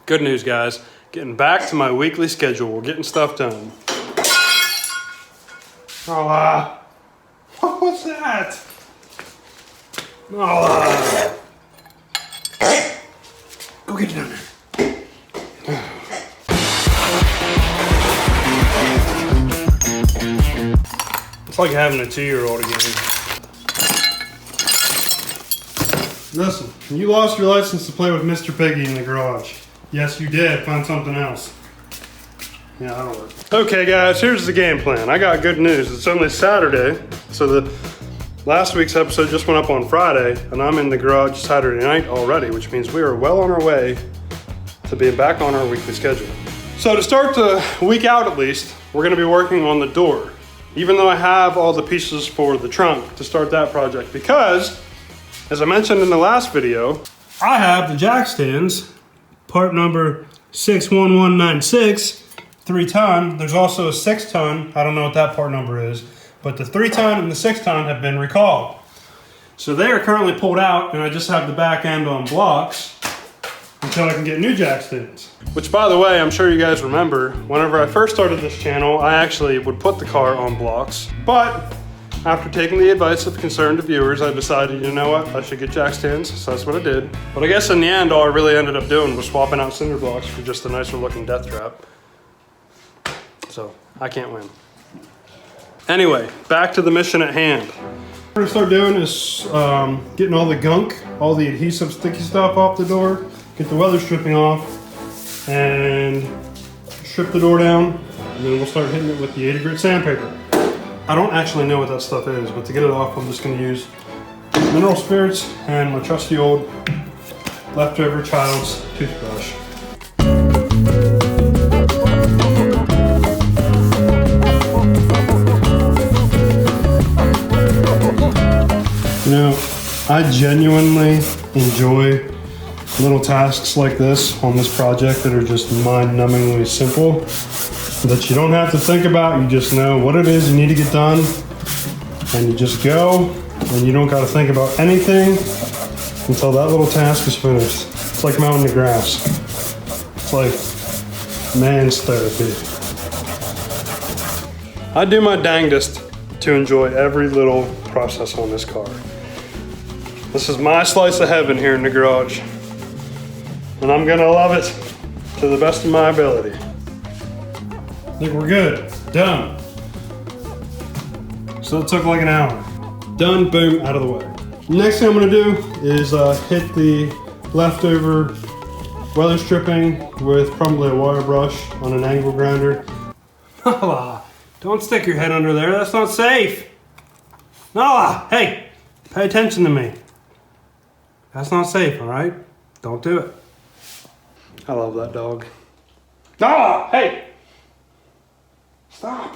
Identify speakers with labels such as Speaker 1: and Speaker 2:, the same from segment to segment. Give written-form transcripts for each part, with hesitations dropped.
Speaker 1: Good news, guys. Getting back to my weekly schedule. We're getting stuff done. Oh, what was that? Oh, go get it down there. It's like having a 2-year-old again. Listen, you lost your license to play with Mr. Piggy in the garage. Yes, you did. Find something else. Yeah, that'll work. Okay, guys, here's the game plan. I got good news. It's only Saturday, so the last week's episode just went up on Friday, and I'm in the garage Saturday night already, which means we are well on our way to being back on our weekly schedule. So to start the week out at least, we're gonna be working on the door, even though I have all the pieces for the trunk to start that project, because, as I mentioned in the last video, I have the jack stands, part number 61196, 3-ton. There's also a 6-ton. I don't know what that part number is, but the 3-ton and the 6-ton have been recalled. So they are currently pulled out, and I just have the back end on blocks until I can get new jack stands. Which, by the way, I'm sure you guys remember, whenever I first started this channel, I actually would put the car on blocks, but after taking the advice of concerned viewers, I decided, you know what, I should get jack stands, so that's what I did. But I guess in the end, all I really ended up doing was swapping out cinder blocks for just a nicer looking death trap. So, I can't win. Anyway, back to the mission at hand. What we're gonna start doing is getting all the gunk, all the adhesive sticky stuff off the door, get the weather stripping off, and strip the door down, and then we'll start hitting it with the 80 grit sandpaper. I don't actually know what that stuff is, but to get it off, I'm just gonna use mineral spirits and my trusty old leftover child's toothbrush. You know, I genuinely enjoy little tasks like this on this project that are just mind-numbingly simple, that you don't have to think about. You just know what it is you need to get done, and you just go, and you don't got to think about anything until that little task is finished. It's like mowing the grass. It's like man's therapy. I do my dangest to enjoy every little process on this car. This is my slice of heaven here in the garage, and I'm gonna love it to the best of my ability. I think we're good. Done. So it took like an hour. Done, boom, out of the way. Next thing I'm gonna do is hit the leftover weather stripping with probably a wire brush on an angle grinder. Nala, don't stick your head under there. That's not safe. Nala, hey, pay attention to me. That's not safe, all right? Don't do it. I love that dog. Nala, hey. Stop.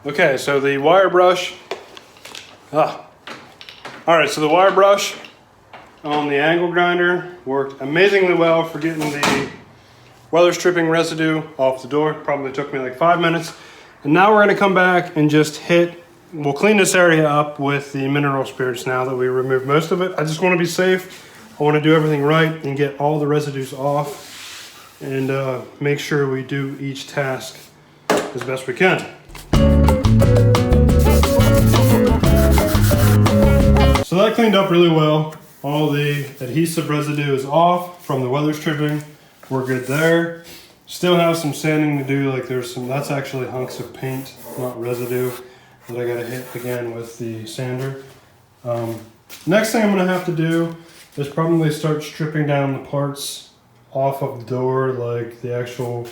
Speaker 1: Okay, so the wire brush. All right, so the wire brush on the angle grinder worked amazingly well for getting the weather stripping residue off the door. Probably took me like 5 minutes. And now we're gonna come back and just we'll clean this area up with the mineral spirits now that we removed most of it. I just wanna be safe. I want to do everything right and get all the residues off, and make sure we do each task as best we can. So that cleaned up really well. All the adhesive residue is off from the weather stripping. We're good there. Still have some sanding to do, like that's actually hunks of paint, not residue, that I gotta hit again with the sander. Next thing I'm gonna have to do is probably start stripping down the parts off of the door, like the actual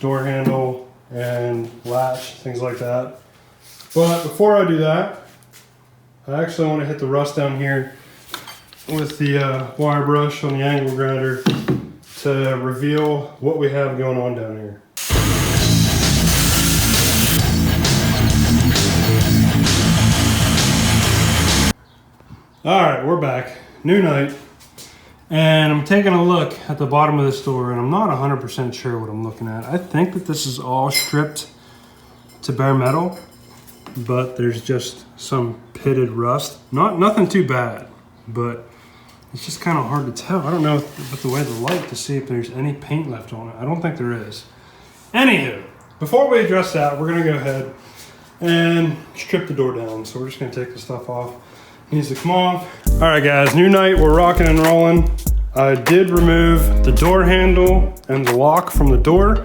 Speaker 1: door handle and latch, things like that. But before I do that, I actually want to hit the rust down here with the wire brush on the angle grinder to reveal what we have going on down here. All right, we're back. New night, and I'm taking a look at the bottom of this door, and I'm not 100% sure what I'm looking at. I think that this is all stripped to bare metal, but there's just some pitted rust. Nothing too bad, but it's just kind of hard to tell. I don't know with the way of the light to see if there's any paint left on it. I don't think there is. Anywho, before we address that, we're gonna go ahead and strip the door down. So we're just gonna take the stuff off. It needs to come off. All right guys, new night, we're rocking and rolling. I did remove the door handle and the lock from the door.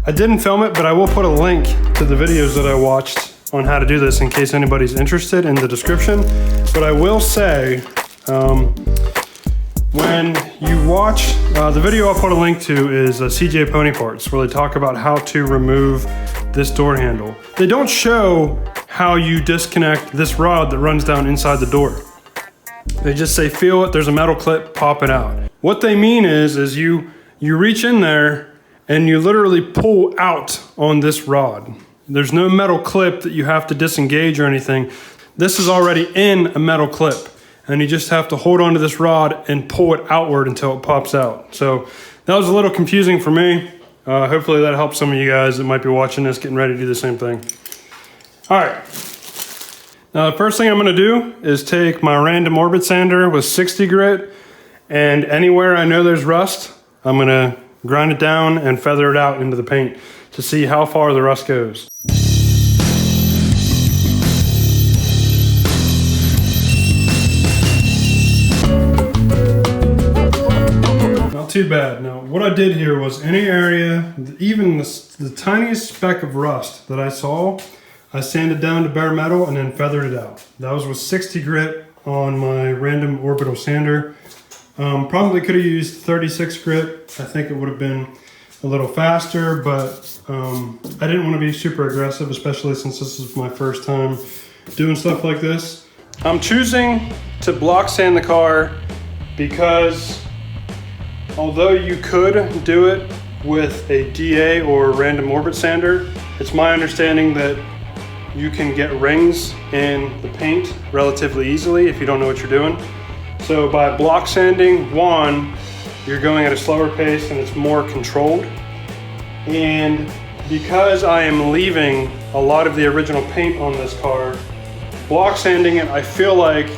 Speaker 1: I didn't film it, but I will put a link to the videos that I watched on how to do this in case anybody's interested in the description. But I will say, when you watch, the video I'll put a link to is CJ Pony Parts, where they talk about how to remove this door handle. They don't show how you disconnect this rod that runs down inside the door. They just say, feel it, there's a metal clip, pop it out. What they mean is you reach in there and you literally pull out on this rod. There's no metal clip that you have to disengage or anything. This is already in a metal clip. And you just have to hold onto this rod and pull it outward until it pops out. So that was a little confusing for me. Hopefully that helps some of you guys that might be watching this, getting ready to do the same thing. All right. Now the first thing I'm gonna do is take my random orbit sander with 60 grit, and anywhere I know there's rust, I'm gonna grind it down and feather it out into the paint to see how far the rust goes. Too bad. Now, what I did here was any area, even the tiniest speck of rust that I saw, I sanded down to bare metal and then feathered it out. That was with 60 grit on my random orbital sander. Probably could have used 36 grit. I think it would have been a little faster, but I didn't want to be super aggressive, especially since this is my first time doing stuff like this. I'm choosing to block sand the car because although you could do it with a DA or a random orbit sander, it's my understanding that you can get rings in the paint relatively easily if you don't know what you're doing. So by block sanding, one, you're going at a slower pace and it's more controlled. And because I am leaving a lot of the original paint on this car, block sanding it, I feel like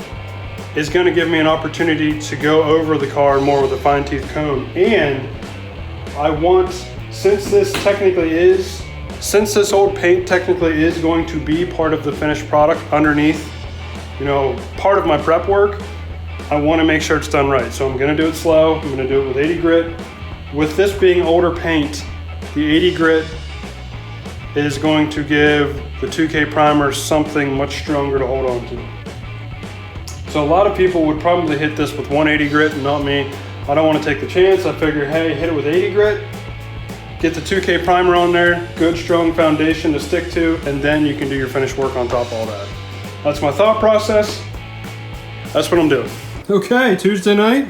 Speaker 1: is going to give me an opportunity to go over the car more with a fine tooth comb. And I want, since this old paint technically is going to be part of the finished product underneath, you know, part of my prep work, I want to make sure it's done right. So I'm going to do it slow. I'm going to do it with 80 grit. With this being older paint, the 80 grit is going to give the 2K primer something much stronger to hold on to. So a lot of people would probably hit this with 180 grit and not me. I don't want to take the chance. I figure, hey, hit it with 80 grit, get the 2K primer on there, good strong foundation to stick to, and then you can do your finished work on top of all that. That's my thought process. That's what I'm doing. Okay, Tuesday night.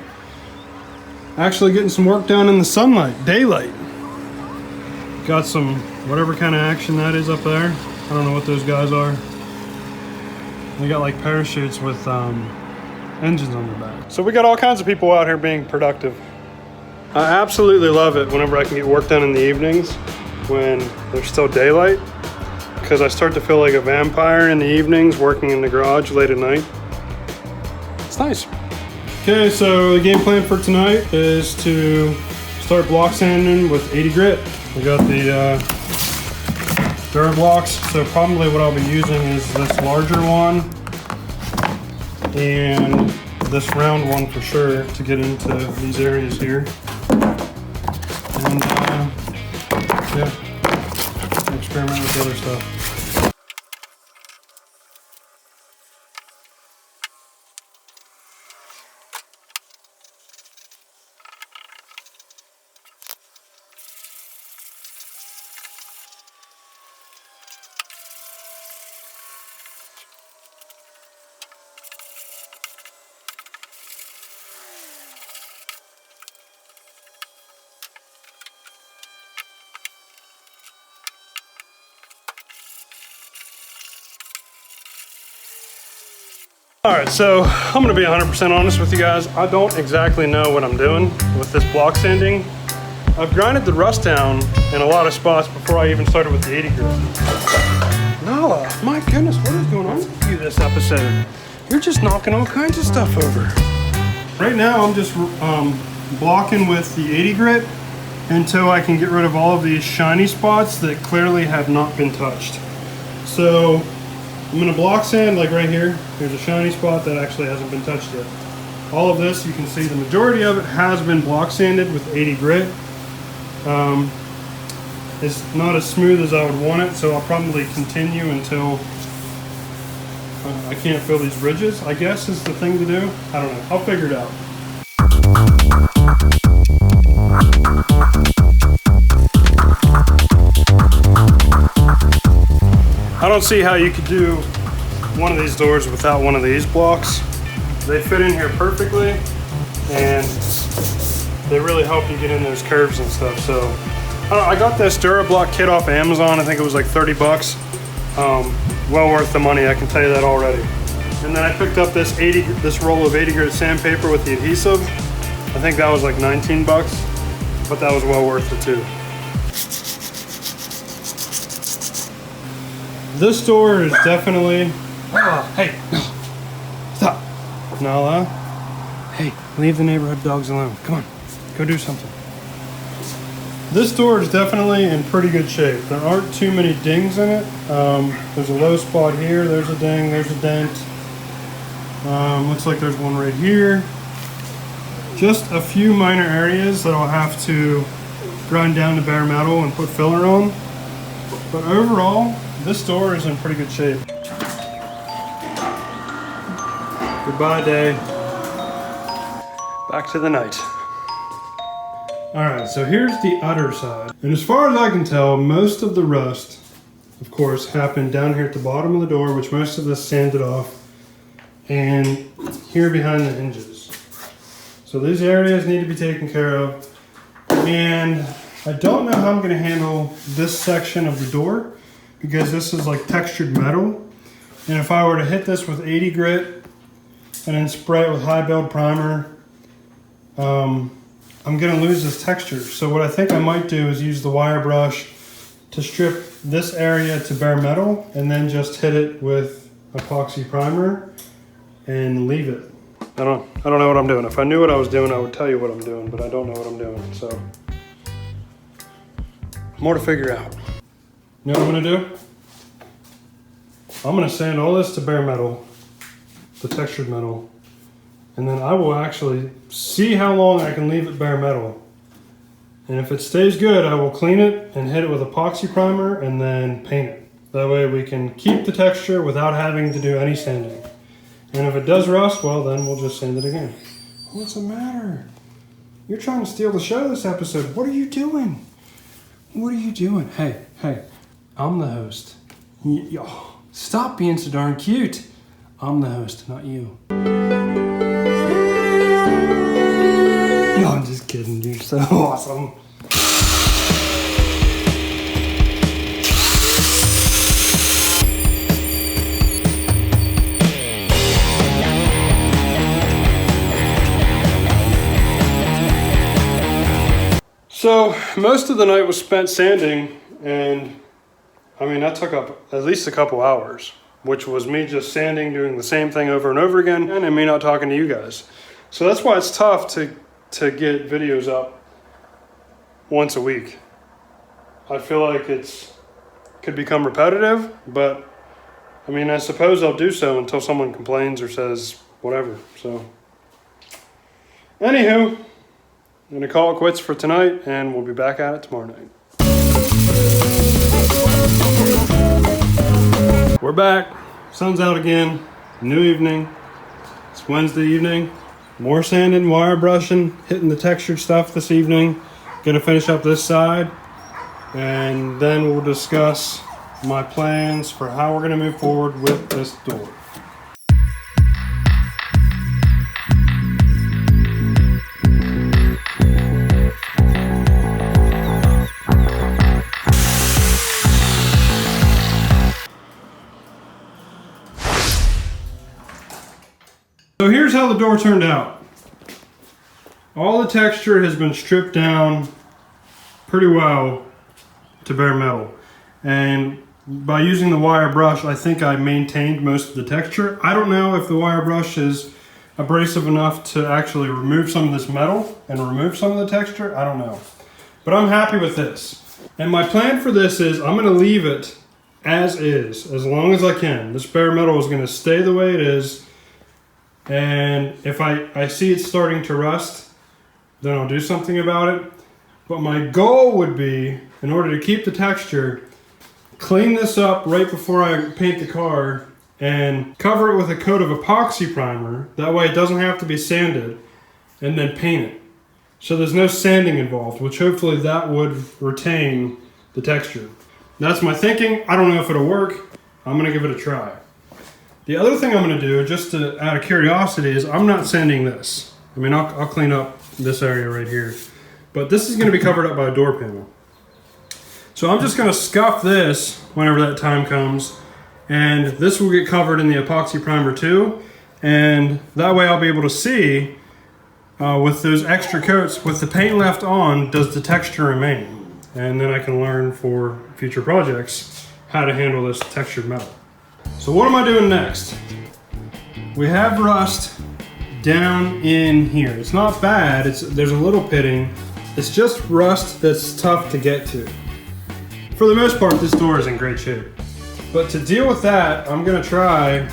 Speaker 1: Actually getting some work done in the sunlight, daylight. Got some, whatever kind of action that is up there. I don't know what those guys are. They got like parachutes with engines on their back. So we got all kinds of people out here being productive. I absolutely love it whenever I can get work done in the evenings when there's still daylight, because I start to feel like a vampire in the evenings working in the garage late at night. It's nice. Okay, so the game plan for tonight is to start block sanding with 80 grit. We got the Durablocks, so probably what I'll be using is this larger one and this round one for sure to get into these areas here. And yeah, experiment with the other stuff. All right, so I'm gonna be 100% honest with you guys. I don't exactly know what I'm doing with this block sanding. I've grinded the rust down in a lot of spots before I even started with the 80 grit. Nala, my God. goodness, what is going on with you this episode? You're just knocking all kinds of stuff over. Right now, I'm just blocking with the 80 grit until I can get rid of all of these shiny spots that clearly have not been touched. So I'm gonna block sand like right here. There's a shiny spot that actually hasn't been touched yet. All of this, you can see the majority of it has been block sanded with 80 grit. It's not as smooth as I would want it, so I'll probably continue until I can't feel these ridges, I guess is the thing to do. I don't know, I'll figure it out. I don't see how you could do one of these doors without one of these blocks. They fit in here perfectly, and they really help you get in those curves and stuff. So I got this DuraBlock kit off Amazon. I think it was like 30 bucks. Well worth the money, I can tell you that already. And then I picked up this roll of 80 grit sandpaper with the adhesive. I think that was like 19 bucks, but that was well worth it too. This door is definitely, hey, stop. Not allowed? Hey, leave the neighborhood dogs alone. Come on, go do something. This door is definitely in pretty good shape. There aren't too many dings in it. There's a low spot here, there's a ding, there's a dent. Looks like there's one right here. Just a few minor areas that I'll have to grind down to bare metal and put filler on. But overall, this door is in pretty good shape. Goodbye, day. Back to the night. Alright, so here's the other side. And as far as I can tell, most of the rust, of course, happened down here at the bottom of the door, which most of this sanded off, and here behind the hinges. So these areas need to be taken care of. And I don't know how I'm going to handle this section of the door, because this is like textured metal. And if I were to hit this with 80 grit and then spray it with high build primer, I'm gonna lose this texture. So what I think I might do is use the wire brush to strip this area to bare metal and then just hit it with epoxy primer and leave it. I don't know what I'm doing. If I knew what I was doing, I would tell you what I'm doing, but I don't know what I'm doing, so. More to figure out. You know what I'm gonna do? I'm gonna sand all this to bare metal, the textured metal, and then I will actually see how long I can leave it bare metal. And if it stays good, I will clean it and hit it with epoxy primer and then paint it. That way we can keep the texture without having to do any sanding. And if it does rust, well then we'll just sand it again. What's the matter? You're trying to steal the show this episode. What are you doing? What are you doing? Hey, I'm the host. Stop being so darn cute. I'm the host, not you. No, I'm just kidding. You're so awesome. So most of the night was spent sanding, and I mean that took up at least a couple hours, which was me just sanding, doing the same thing over and over again, and me not talking to you guys. So that's why it's tough to get videos up once a week. I feel like could become repetitive, but I mean, I suppose I'll do so until someone complains or says whatever. So anywho, I'm gonna call it quits for tonight, and we'll be back at it tomorrow night. We're back. Sun's out again. New evening. It's Wednesday evening. More sanding, wire brushing, hitting the textured stuff this evening. Gonna finish up this side, and then we'll discuss my plans for how we're gonna move forward with this door. So here's how the door turned out. All the texture has been stripped down pretty well to bare metal. And by using the wire brush, I think I maintained most of the texture. I don't know if the wire brush is abrasive enough to actually remove some of this metal and remove some of the texture. I don't know. But I'm happy with this. And my plan for this is I'm going to leave it as is, as long as I can. This bare metal is going to stay the way it is. And if I see it starting to rust, then I'll do something about it. But my goal would be, in order to keep the texture, clean this up right before I paint the car and cover it with a coat of epoxy primer. That way it doesn't have to be sanded, and then paint it. So there's no sanding involved, which hopefully that would retain the texture. That's my thinking. I don't know if it'll work. I'm gonna give it a try. The other thing I'm gonna do, just out of curiosity, is I'm not sanding this. I mean, I'll clean up this area right here, but this is gonna be covered up by a door panel. So I'm just gonna scuff this whenever that time comes, and this will get covered in the epoxy primer too, and that way I'll be able to see with those extra coats, with the paint left on, does the texture remain? And then I can learn for future projects how to handle this textured metal. So what am I doing next? We have rust down in here. It's not bad, there's a little pitting. It's just rust that's tough to get to. For the most part, this door is in great shape. But to deal with that, I'm gonna try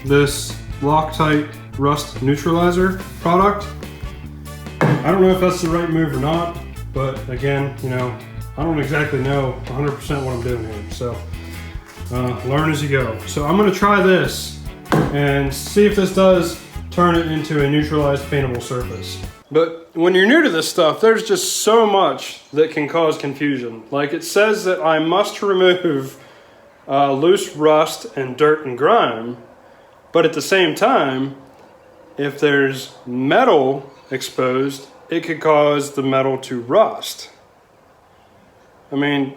Speaker 1: this Loctite rust neutralizer product. I don't know if that's the right move or not, but again, you know, I don't exactly know 100% what I'm doing here. So learn as you go. So I'm gonna try this and see if this does turn it into a neutralized paintable surface. But when you're new to this stuff, there's just so much that can cause confusion. Like, it says that I must remove loose rust and dirt and grime, but at the same time, if there's metal exposed, it could cause the metal to rust. I mean,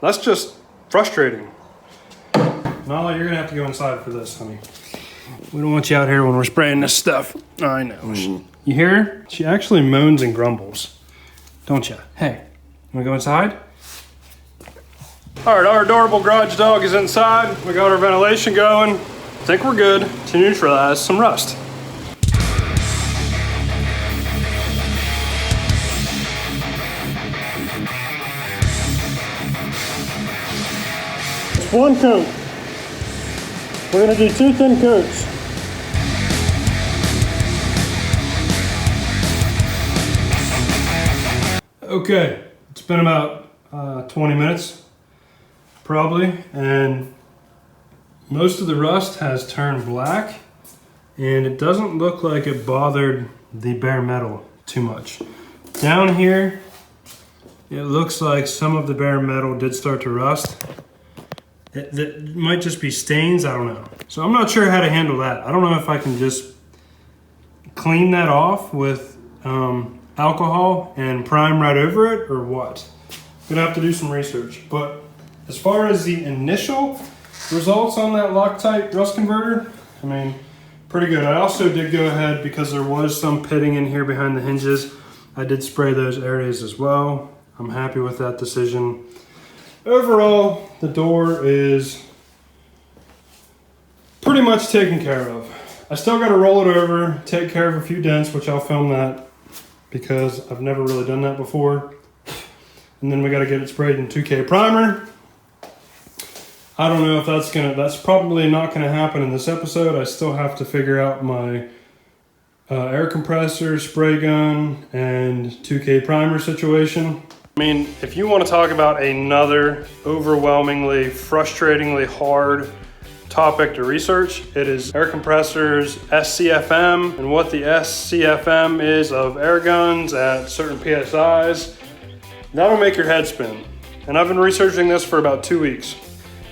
Speaker 1: that's just frustrating. Nala, you're gonna have to go inside for this, honey. We don't want you out here when we're spraying this stuff. I know. You hear her? She actually moans and grumbles. Don't you? Hey, wanna go inside? All right, our adorable garage dog is inside. We got our ventilation going. I think we're good to neutralize some rust. It's one coat. We're gonna do 2 thin coats. Okay, it's been about 20 minutes, probably, and most of the rust has turned black, and it doesn't look like it bothered the bare metal too much. Down here, it looks like some of the bare metal did start to rust. That might just be stains, I don't know. So I'm not sure how to handle that. I don't know if I can just clean that off with alcohol and prime right over it or what. I'm gonna have to do some research. But as far as the initial results on that Loctite rust converter, I mean, pretty good. I also did go ahead, because there was some pitting in here behind the hinges, I did spray those areas as well. I'm happy with that decision. Overall, the door is pretty much taken care of. I still got to roll it over, take care of a few dents, which I'll film that because I've never really done that before. And then we got to get it sprayed in 2K primer. I don't know if that's probably not gonna happen in this episode. I still have to figure out my air compressor, spray gun, and 2K primer situation. I mean, if you want to talk about another overwhelmingly, frustratingly hard topic to research, it is air compressors, SCFM, and what the SCFM is of air guns at certain PSIs. That'll make your head spin. And I've been researching this for about 2 weeks.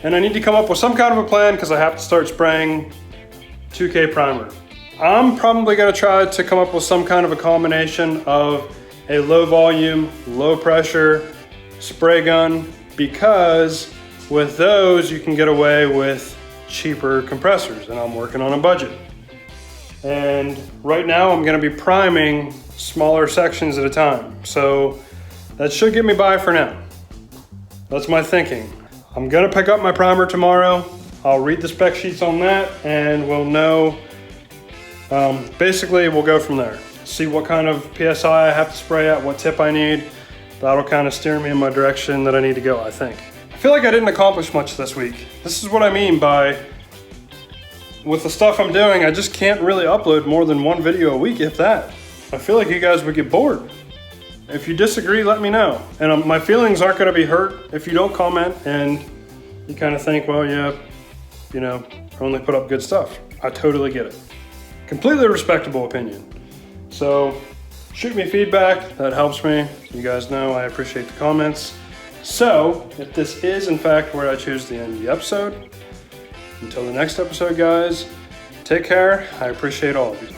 Speaker 1: And I need to come up with some kind of a plan because I have to start spraying 2K primer. I'm probably gonna try to come up with some kind of a combination of a low volume, low pressure spray gun, because with those you can get away with cheaper compressors, and I'm working on a budget. And right now I'm gonna be priming smaller sections at a time. So that should get me by for now. That's my thinking. I'm gonna pick up my primer tomorrow. I'll read the spec sheets on that and we'll know, basically we'll go from there. See what kind of PSI I have to spray at, what tip I need. That'll kind of steer me in my direction that I need to go, I think. I feel like I didn't accomplish much this week. This is what I mean by, with the stuff I'm doing, I just can't really upload more than one video a week, if that. I feel like you guys would get bored. If you disagree, let me know. And my feelings aren't gonna be hurt if you don't comment and you kind of think, well, yeah, you know, only put up good stuff. I totally get it. Completely respectable opinion. So shoot me feedback, that helps me. You guys know I appreciate the comments. So if this is in fact where I choose to end the episode, until the next episode, guys, take care. I appreciate all of you.